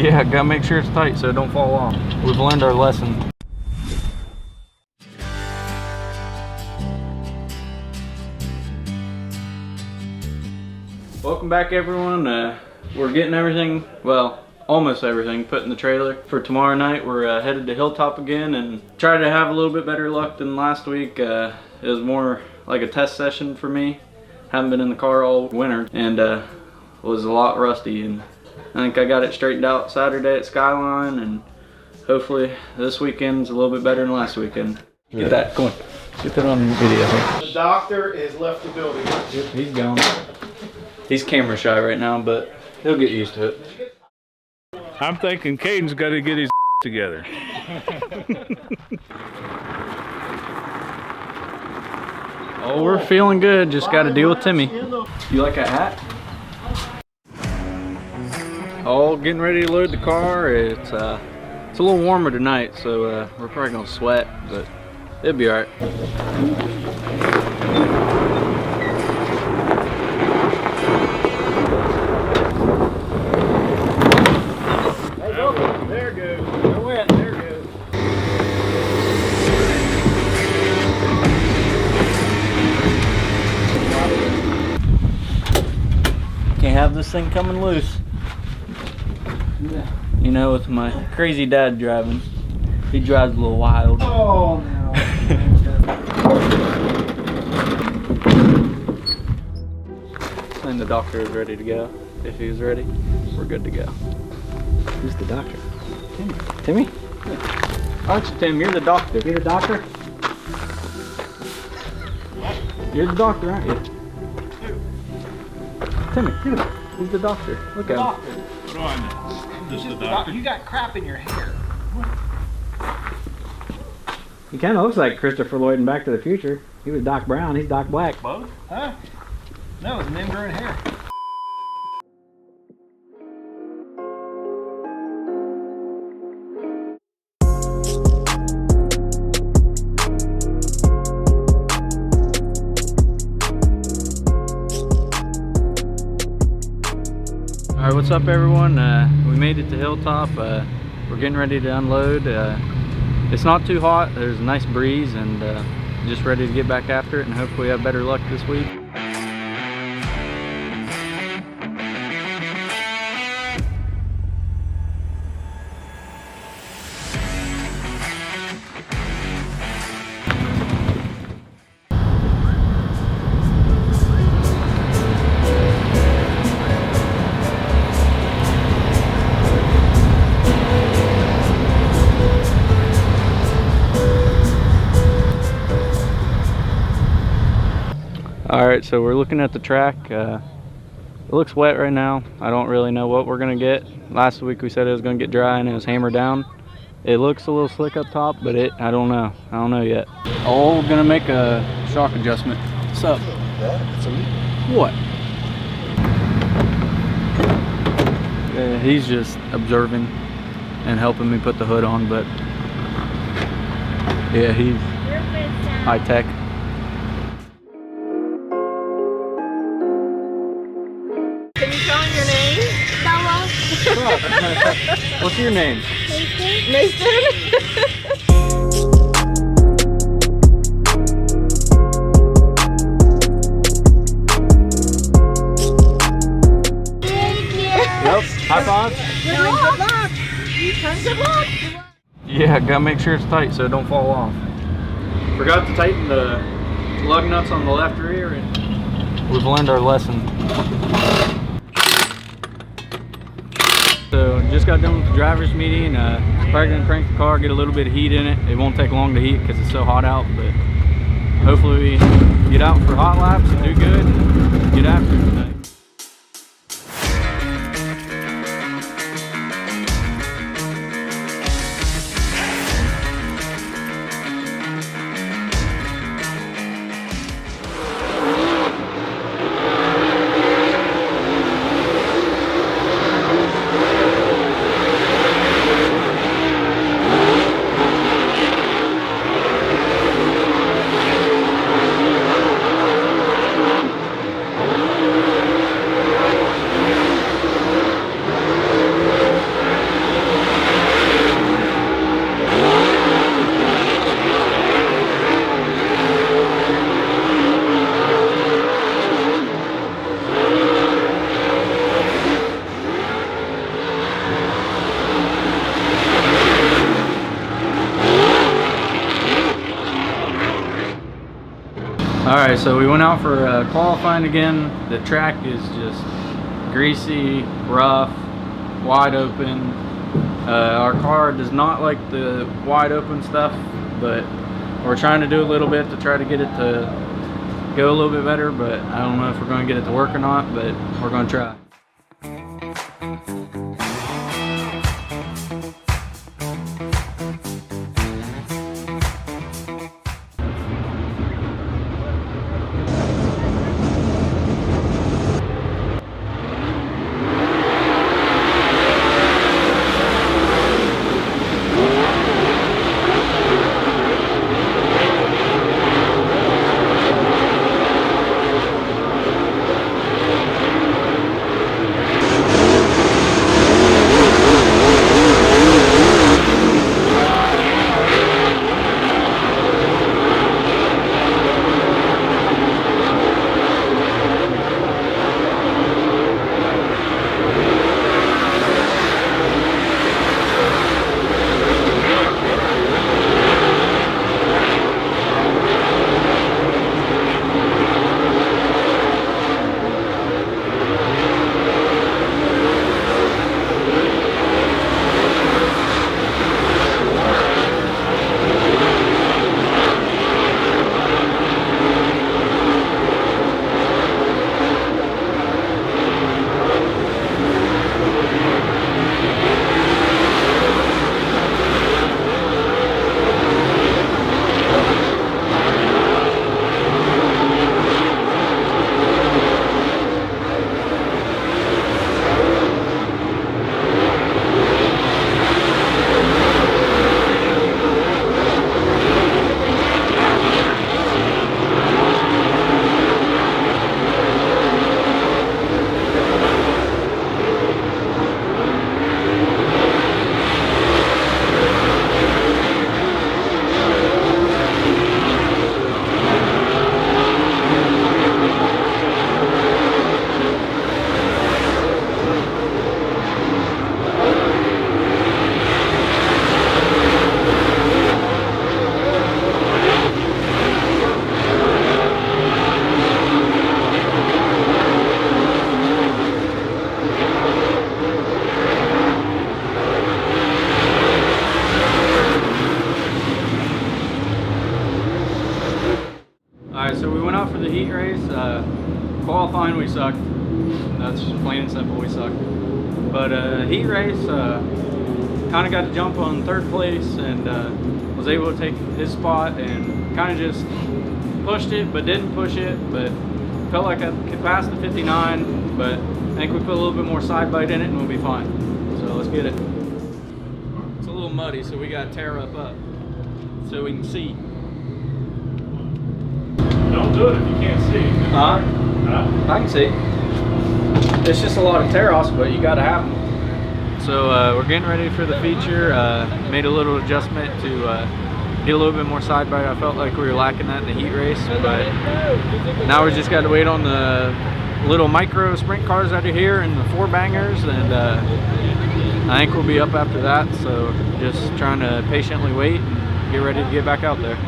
Yeah, gotta make sure it's tight so it don't fall off. We've learned our lesson. Welcome back, everyone. We're getting everything, well, almost everything put in the trailer for tomorrow night. We're headed to Hilltop again and try to have a little bit better luck than last week. It was more like a test session for me. Haven't been in the car all winter and was a lot rusty, and I think I got it straightened out Saturday at Skyline, and hopefully this weekend's a little bit better than last weekend. Get that, come on. Get that on video. The doctor has left the building. Yep, he's gone. He's camera shy right now, but he'll get used to it. I'm thinking Caiden's got to get his together. Oh, we're feeling good. Just got to deal with Timmy. You like a hat? Oh, getting ready to load the car. It's a little warmer tonight, so we're probably gonna sweat, but it'll be all right. There it goes. I went. There it goes. Can't have this thing coming loose. You know, with my crazy dad driving, he drives a little wild. Oh no. And the doctor is ready to go. If he's ready, we're good to go. Who's the doctor? Timmy. Timmy? Yeah. Aren't you, Tim? You're the doctor. You're the doctor? You're the doctor, aren't you? Timmy, he's the doctor. Look at him. What do I know? Just the doctor. You got crap in your hair. He kind of looks like Christopher Lloyd in Back to the Future. He was Doc Brown, he's Doc Black. Both? Huh? No, it's an ingrown hair. Alright, what's up, everyone? We made it to Hilltop. We're getting ready to unload. It's not too hot, there's a nice breeze, and just ready to get back after it and hopefully have better luck this week. Alright, so we're looking at the track. It looks wet right now. I don't really know what we're going to get. Last week we said it was going to get dry and it was hammered down. It looks a little slick up top, but I don't know. I don't know yet. Oh, we're going to make a shock adjustment. What's up? What? He's just observing and helping me put the hood on, but yeah, he's high tech. Can you tell him your name? Bella. What's your name? Mason. Thank you. Yep. High five. Good luck. Good luck. Yeah, gotta make sure it's tight so it don't fall off. Forgot to tighten the lug nuts on the left rear, and we've learned our lesson. So just got done with the driver's meeting. Probably gonna crank the car, get a little bit of heat in it. It won't take long to heat because it's so hot out, but hopefully we get out for hot laps and do good and get after it tonight. Alright, so we went out for qualifying again. The track is just greasy, rough, wide open. Our car does not like the wide open stuff, but we're trying to do a little bit to try to get it to go a little bit better, but I don't know if we're going to get it to work or not, but we're going to try. Alright, so we went out for the heat race. Qualifying, we sucked. That's plain and simple, we sucked. But heat race, kind of got to jump on third place and was able to take his spot and kind of just pushed it, but didn't push it. But felt like I could pass the 59, but I think we put a little bit more side bite in it and we'll be fine. So let's get it. It's a little muddy, so we got to tear up so we can see. Don't do it if you can't see. Huh? I can see. It's just a lot of tear-offs, but you gotta have them. So we're getting ready for the feature. Made a little adjustment to get a little bit more side bite. I felt like we were lacking that in the heat race, but now we just got to wait on the little micro sprint cars out of here and the 4-bangers, and I think we'll be up after that. So just trying to patiently wait and get ready to get back out there.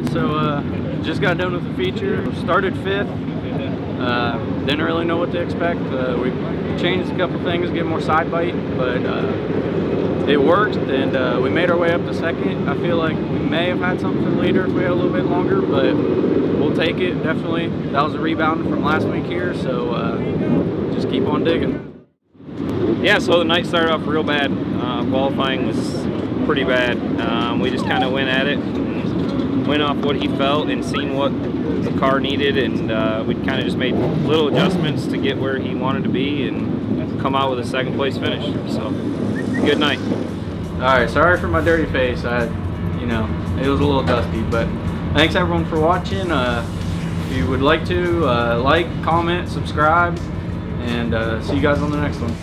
Alright, so just got done with the feature. Started 5th. Didn't really know what to expect. We changed a couple things, get more side bite, but it worked, and we made our way up to 2nd. I feel like we may have had something for the leader if we had a little bit longer, but we'll take it, definitely. That was a rebound from last week here, so just keep on digging. Yeah, so the night started off real bad. Qualifying was pretty bad. We just kind of went at it, and went off what he felt and seen what the car needed, and we kind of just made little adjustments to get where he wanted to be and come out with a 2nd place finish. So, good night. Alright, sorry for my dirty face. You know, it was a little dusty, but thanks everyone for watching. If you would like to, like, comment, subscribe, and see you guys on the next one.